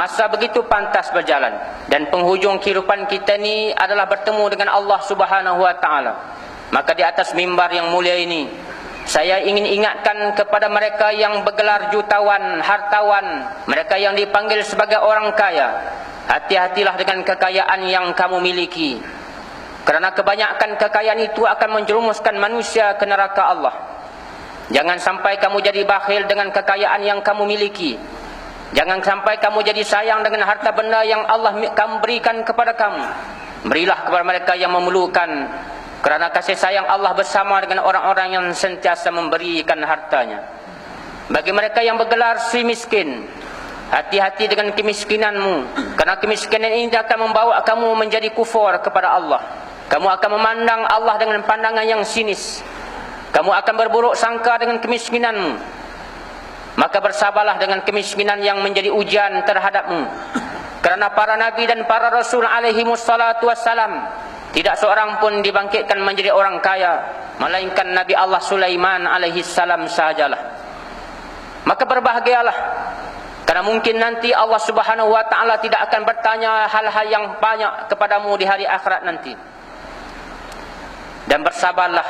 Masa begitu pantas berjalan, dan penghujung kehidupan kita ni adalah bertemu dengan Allah Subhanahu wa taala. Maka di atas mimbar yang mulia ini, saya ingin ingatkan kepada mereka yang bergelar jutawan, hartawan, mereka yang dipanggil sebagai orang kaya, hati-hatilah dengan kekayaan yang kamu miliki. Kerana kebanyakan kekayaan itu akan menjerumuskan manusia ke neraka Allah. Jangan sampai kamu jadi bakhil dengan kekayaan yang kamu miliki. Jangan sampai kamu jadi sayang dengan harta benda yang Allah kamu berikan kepada kamu. Berilah kepada mereka yang memerlukan, kerana kasih sayang Allah bersama dengan orang-orang yang sentiasa memberikan hartanya. Bagi mereka yang bergelar si miskin, hati-hati dengan kemiskinanmu, kerana kemiskinan ini akan membawa kamu menjadi kufur kepada Allah. Kamu akan memandang Allah dengan pandangan yang sinis. Kamu akan berburuk sangka dengan kemiskinanmu. Maka bersabarlah dengan kemiskinan yang menjadi ujian terhadapmu. Kerana para nabi dan para rasul alaihimussalatu wassalam, tidak seorang pun dibangkitkan menjadi orang kaya, melainkan Nabi Allah Sulaiman alaihissalam sahajalah. Maka berbahagialah, kerana mungkin nanti Allah Subhanahu wa taala tidak akan bertanya hal-hal yang banyak kepadamu di hari akhirat nanti. Dan bersabarlah,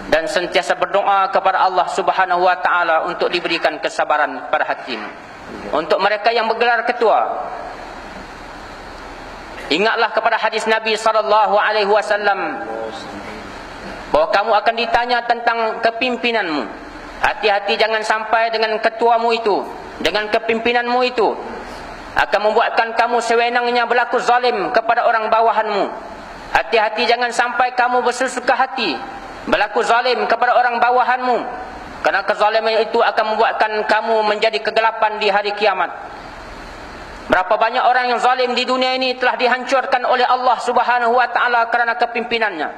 dan sentiasa berdoa kepada Allah Subhanahu wa taala untuk diberikan kesabaran pada hatimu. Untuk mereka yang bergelar ketua, ingatlah kepada hadis Nabi sallallahu alaihi wasallam bahawa kamu akan ditanya tentang kepimpinanmu. Hati-hati jangan sampai dengan ketuamu itu, dengan kepimpinanmu itu akan membuatkan kamu sewenangnya berlaku zalim kepada orang bawahanmu. Hati-hati jangan sampai kamu bersesuka hati berlaku zalim kepada orang bawahanmu, kerana kezaliman itu akan membuatkan kamu menjadi kegelapan di hari kiamat. Berapa banyak orang yang zalim di dunia ini telah dihancurkan oleh Allah Subhanahu wa taala kerana kepimpinannya.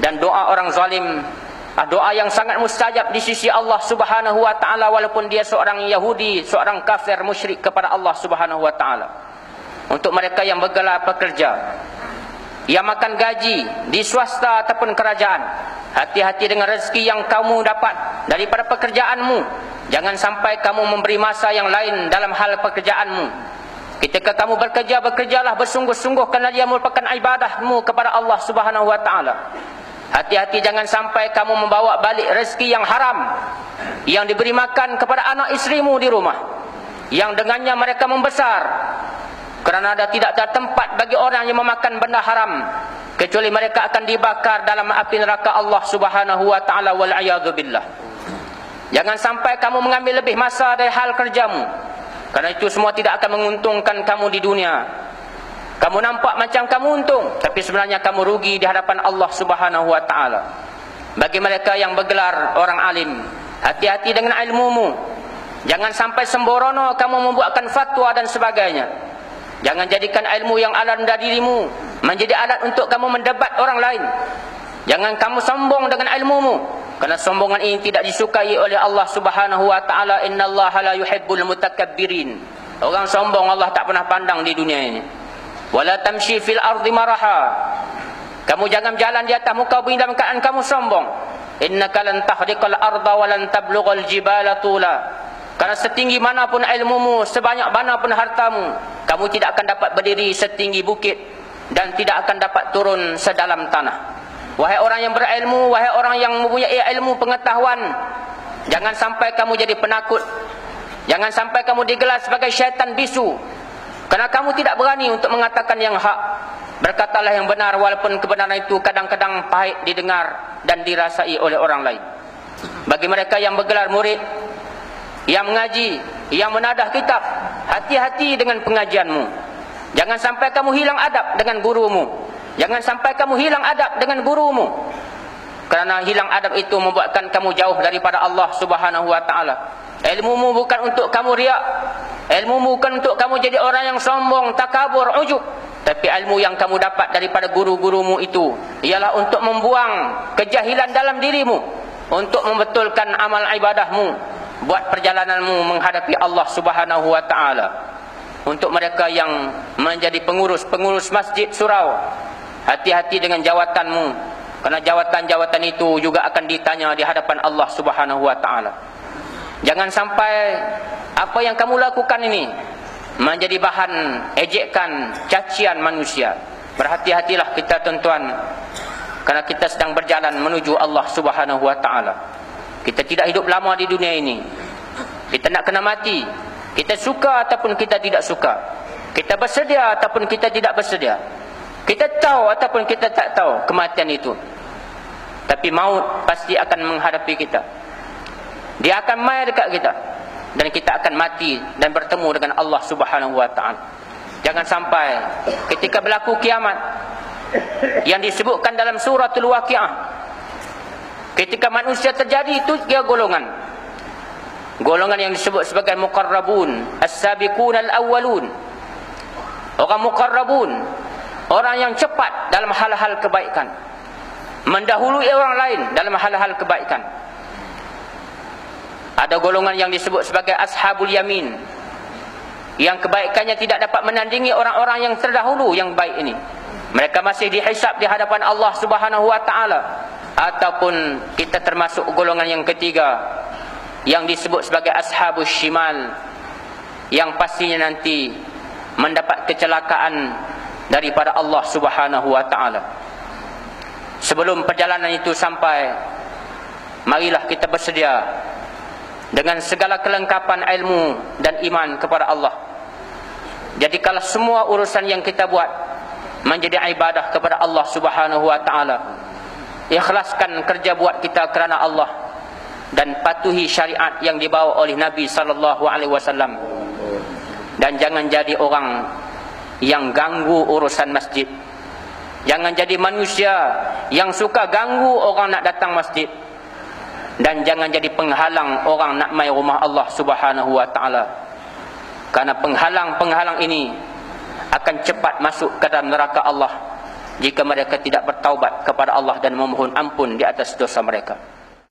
Dan doa orang zalim, doa yang sangat mustajab di sisi Allah Subhanahu wa taala, walaupun dia seorang Yahudi, seorang kafir musyrik kepada Allah Subhanahu wa taala. Untuk mereka yang bergelar pekerja, yang makan gaji di swasta ataupun kerajaan, hati-hati dengan rezeki yang kamu dapat daripada pekerjaanmu. Jangan sampai kamu memberi masa yang lain dalam hal pekerjaanmu. Ketika kamu bekerja, bekerjalah bersungguh-sungguh, kerana dia merupakan ibadahmu kepada Allah Subhanahu wa taala. Hati-hati jangan sampai kamu membawa balik rezeki yang haram yang diberi makan kepada anak isterimu di rumah, yang dengannya mereka membesar. Kerana tidak ada tempat bagi orang yang memakan benda haram, kecuali mereka akan dibakar dalam api neraka Allah Subhanahu wa taala, wal a'yadu billah. Jangan sampai kamu mengambil lebih masa dari hal kerjamu, kerana itu semua tidak akan menguntungkan kamu di dunia. Kamu nampak macam kamu untung, tapi sebenarnya kamu rugi di hadapan Allah Subhanahu wa taala. Bagi mereka yang bergelar orang alim, hati-hati dengan ilmumu. Jangan sampai sembrono kamu membuatkan fatwa dan sebagainya. Jangan jadikan ilmu yang ada dalam dirimu menjadi alat untuk kamu mendebat orang lain. Jangan kamu sombong dengan ilmumu, kerana sombongan ini tidak disukai oleh Allah Subhanahu wa taala. Innallaha la yuhibbul mutakabbirin. Orang sombong Allah tak pernah pandang di dunia ini. Wala tamshi fil ardi maraha. Kamu jangan jalan di atas muka bumi dalam keadaan kamu sombong. Innaka lan tahriqal arda wa lan tablughal jibala tula. Karena setinggi manapun ilmumu, sebanyak manapun hartamu, kamu tidak akan dapat berdiri setinggi bukit dan tidak akan dapat turun sedalam tanah. Wahai orang yang berilmu, wahai orang yang mempunyai ilmu pengetahuan, jangan sampai kamu jadi penakut. Jangan sampai kamu digelar sebagai syaitan bisu, kerana kamu tidak berani untuk mengatakan yang hak. Berkatalah yang benar, walaupun kebenaran itu kadang-kadang pahit didengar dan dirasai oleh orang lain. Bagi mereka yang bergelar murid, yang mengaji, yang menadah kitab, hati-hati dengan pengajianmu. Jangan sampai kamu hilang adab dengan gurumu. Jangan sampai kamu hilang adab dengan gurumu. Kerana hilang adab itu membuatkan kamu jauh daripada Allah Subhanahu wa taala. Ilmumu bukan untuk kamu riak. Ilmumu bukan untuk kamu jadi orang yang sombong, takabur, ujub. Tapi ilmu yang kamu dapat daripada guru-gurumu itu ialah untuk membuang kejahilan dalam dirimu, untuk membetulkan amal ibadahmu, buat perjalananmu menghadapi Allah Subhanahu wa taala. Untuk mereka yang menjadi pengurus masjid surau, hati-hati dengan jawatanmu, kerana jawatan-jawatan itu juga akan ditanya di hadapan Allah Subhanahu wa taala. Jangan sampai apa yang kamu lakukan ini menjadi bahan ejekan, cacian manusia. Berhati-hatilah kita tuan-tuan, kerana kita sedang berjalan menuju Allah Subhanahu wa taala. Kita tidak hidup lama di dunia ini. Kita nak kena mati. Kita suka ataupun kita tidak suka. Kita bersedia ataupun kita tidak bersedia. Kita tahu ataupun kita tak tahu kematian itu. Tapi maut pasti akan menghadapi kita. Dia akan mai dekat kita. Dan kita akan mati dan bertemu dengan Allah Subhanahu wa taala. Jangan sampai ketika berlaku kiamat yang disebutkan dalam suratul Waqiah, ketika manusia terjadi itu 3 golongan. Golongan yang disebut sebagai muqarrabun, as-sabiqun al-awwalun. Orang muqarrabun, orang yang cepat dalam hal-hal kebaikan, mendahului orang lain dalam hal-hal kebaikan. Ada golongan yang disebut sebagai ashabul yamin, yang kebaikannya tidak dapat menandingi orang-orang yang terdahulu yang baik ini. Mereka masih dihisab di hadapan Allah Subhanahu wa taala. Ataupun kita termasuk golongan yang ketiga, yang disebut sebagai ashabus shimal, yang pastinya nanti mendapat kecelakaan daripada Allah Subhanahu wa taala. Sebelum perjalanan itu sampai, marilah kita bersedia dengan segala kelengkapan ilmu dan iman kepada Allah. Jadikanlah semua urusan yang kita buat menjadi ibadah kepada Allah Subhanahu wa taala. Ikhlaskan kerja buat kita kerana Allah dan patuhi syariat yang dibawa oleh Nabi sallallahu alaihi wasallam. Dan jangan jadi orang yang ganggu urusan masjid. Jangan jadi manusia yang suka ganggu orang nak datang masjid. Dan jangan jadi penghalang orang nak mai rumah Allah Subhanahu wa taala. Karena penghalang-penghalang ini akan cepat masuk ke dalam neraka Allah jika mereka tidak bertaubat kepada Allah dan memohon ampun di atas dosa mereka.